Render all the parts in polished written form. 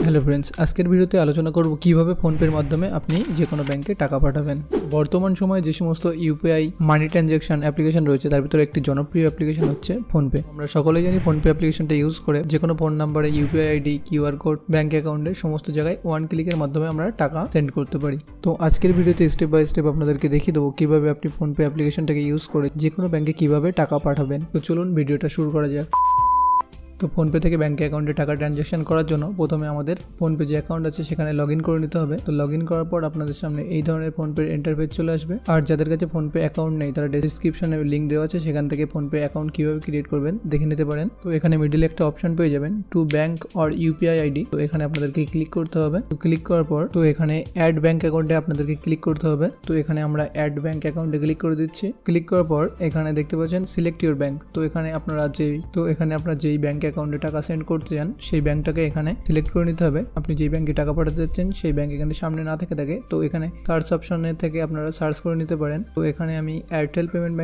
Hello friends, আজকের ভিডিওতে আলোচনা করব কিভাবে ফোনপের মাধ্যমে আপনি যে কোনো ব্যাংকে টাকা পাঠাবেন। বর্তমান সময়ে যে সমস্ত ইউপিআই মানি ট্রানজ্যাকশন অ্যাপ্লিকেশন রয়েছে তার ভিতরে একটি জনপ্রিয় অ্যাপ্লিকেশন হচ্ছে ফোনপে। আমরা সকলেই জানি ফোনপে অ্যাপ্লিকেশনটা ইউজ করে যে কোনো ফোন নাম্বারে UPI ID, QR code, bank অ্যাকাউন্টের সমস্ত জায়গায় ওয়ান ক্লিকের মাধ্যমে আমরা টাকা সেন্ড করতে পারি। তো আজকের ভিডিওতে স্টেপ বাই স্টেপ আপনাদেরকে দেখিয়ে দেবো কিভাবে আপনি ফোনপে অ্যাপ্লিকেশনটাকে ইউজ করে যে কোনো ব্যাংকে কিভাবে টাকা পাঠাবেন। তো চলুন ভিডিওটা শুরু করা যাক। তো ফোনপে থেকে ব্যাঙ্ক অ্যাকাউন্টে টাকা ট্রানজ্যাকশন করার জন্য প্রথমে আমাদের ফোনপে যে অ্যাকাউন্ট আছে সেখানে লগ ইন করে নিতে হবে। তো লগ ইন করার পর আপনাদের সামনে এই ধরনের ফোনপের ইন্টারফেস চলে আসবে। আর যাদের কাছে ফোনপে অ্যাকাউন্ট নেই তারা ডেসক্রিপশনে লিঙ্ক দেওয়া আছে, সেখান থেকে ফোনপে অ্যাকাউন্ট কীভাবে ক্রিয়েট করবেন দেখে নিতে পারেন। তো এখানে মিডিলে একটা অপশন পেয়ে যাবেন two bank or UPI ID. তো এখানে আপনাদেরকে ক্লিক করতে হবে। তো ক্লিক করার পর তো এখানে অ্যাড ব্যাঙ্ক অ্যাকাউন্টে আপনাদেরকে ক্লিক করতে হবে। তো এখানে আমরা অ্যাড ব্যাঙ্ক অ্যাকাউন্টে ক্লিক করে দিচ্ছি। ক্লিক করার পর এখানে দেখতে পাচ্ছেন সিলেক্ট ইউর ব্যাঙ্ক। তো এখানে আপনারা যেই ব্যাঙ্ক অ্যাকাউন্টে টাকা সেন্ড করতে চান সেই ব্যাংকটাকে এখানে সিলেক্ট করে নিতে হবে। আপনি যেই ব্যাংকে টাকা পাঠাতে যাচ্ছেন সেই ব্যাংক এখানে সামনে না থাকে তো এখানে সার্চ অপশনে থেকে আপনারা সার্চ করে নিতে পারেন। তো এখানে আমি এয়ারটেল পেমেন্ট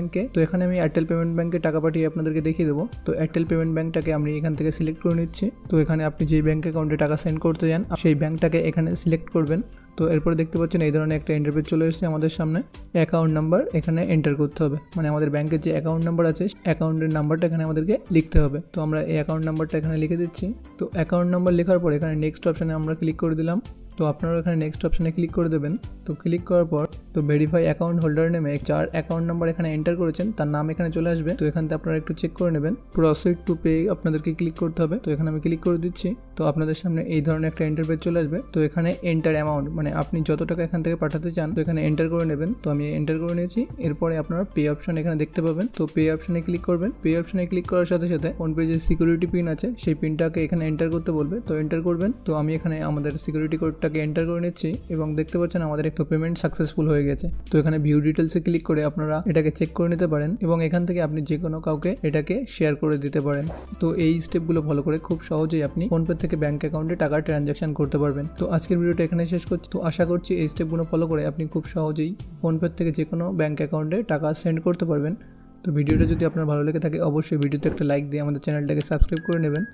ব্যাংকে টাকা পাঠিয়ে আপনাদেরকে দেখিয়ে দেবো। তো এয়ারটেল পেমেন্ট ব্যাংকটাকে আমি এখান থেকে সিলেক্ট করে নিচ্ছি। তো এখানে আপনি যেই ব্যাংক অ্যাকাউন্টে টাকা সেন্ড করতে চান সেই ব্যাংকটাকে এখানে সিলেক্ট করবেন। তো এরপরে দেখতে পাচ্ছেন এই ধরনের একটা ইন্টারফেস চলে এসেছে আমাদের সামনে। অ্যাকাউন্ট নাম্বার এখানে এন্টার করতে হবে, মানে আমাদের ব্যাংকের যে অ্যাকাউন্ট নাম্বার আছে অ্যাকাউন্টের নাম্বারটা এখানে আমাদেরকে লিখতে হবে। তো আমরা এই অ্যাকাউন্ট নাম্বারটা এখানে লিখে দিচ্ছি। তো অ্যাকাউন্ট নাম্বার লেখার পর এখানে নেক্সট অপশানে আমরা ক্লিক করে দিলাম। তো আপনারা এখানে নেক্সট অপশানে ক্লিক করে দেবেন। তো ক্লিক করার পর তো ভেরিফাই অ্যাকাউন্ট হোল্ডার নেমে যার অ্যাকাউন্ট নাম্বার এখানে এন্টার করেছেন তার নাম এখানে চলে আসবে। তো এখান থেকে আপনারা একটু চেক করে নেবেন। প্রসিড টু পে আপনাদেরকে ক্লিক করতে হবে। তো এখানে আমি ক্লিক করে দিচ্ছি। তো আপনাদের সামনে এই ধরনের একটা ইন্টারফেস চলে আসবে। তো এখানে এন্টার অ্যামাউন্ট, মানে আপনি যত টাকা এখান থেকে পাঠাতে চান তো এখানে এন্টার করে নেবেন। তো আমি এন্টার করে নিয়েছি। এরপরে আপনারা পে অপশন এখানে দেখতে পাবেন। তো পে অপশনে ক্লিক করবেন। পে অপশনে ক্লিক করার সাথে সাথে ফোনপে যে সিকিউরিটি পিন আছে সেই পিনটাকে এখানে এন্টার করতে বলবে। তো এন্টার করবেন। তো আমি এখানে আমাদের সিকিউরিটি কোডটাকে এন্টার করে নিচ্ছি এবং দেখতে পাচ্ছেন আমাদের একটা পেমেন্ট সাকসেসফুল হয়ে গেছে। তো এখানে ভিউ ডিটেলসে ক্লিক করে আপনারা এটাকে চেক করে নিতে পারেন এবং এখান থেকে আপনি যে কোনো কাউকে এটাকে শেয়ার করে দিতে পারেন। তো এই স্টেপগুলো ফলো করে খুব সহজেই আপনি ফোনপে থেকে ব্যাংক অ্যাকাউন্টে টাকা ট্রানজ্যাকশন করতে পারবেন। তো আজকের ভিডিওটা এখানে শেষ করছি। তো আশা করছি এই স্টেপগুলো ফলো করে আপনি খুব সহজেই ফোনপে থেকে যে কোনো ব্যাংক অ্যাকাউন্টে টাকা সেন্ড করতে পারবেন। তো ভিডিওটা যদি আপনার ভালো লেগে থাকে অবশ্যই ভিডিওতে একটা লাইক দিয়ে আমাদের চ্যানেলটাকে সাবস্ক্রাইব করে নেবেন।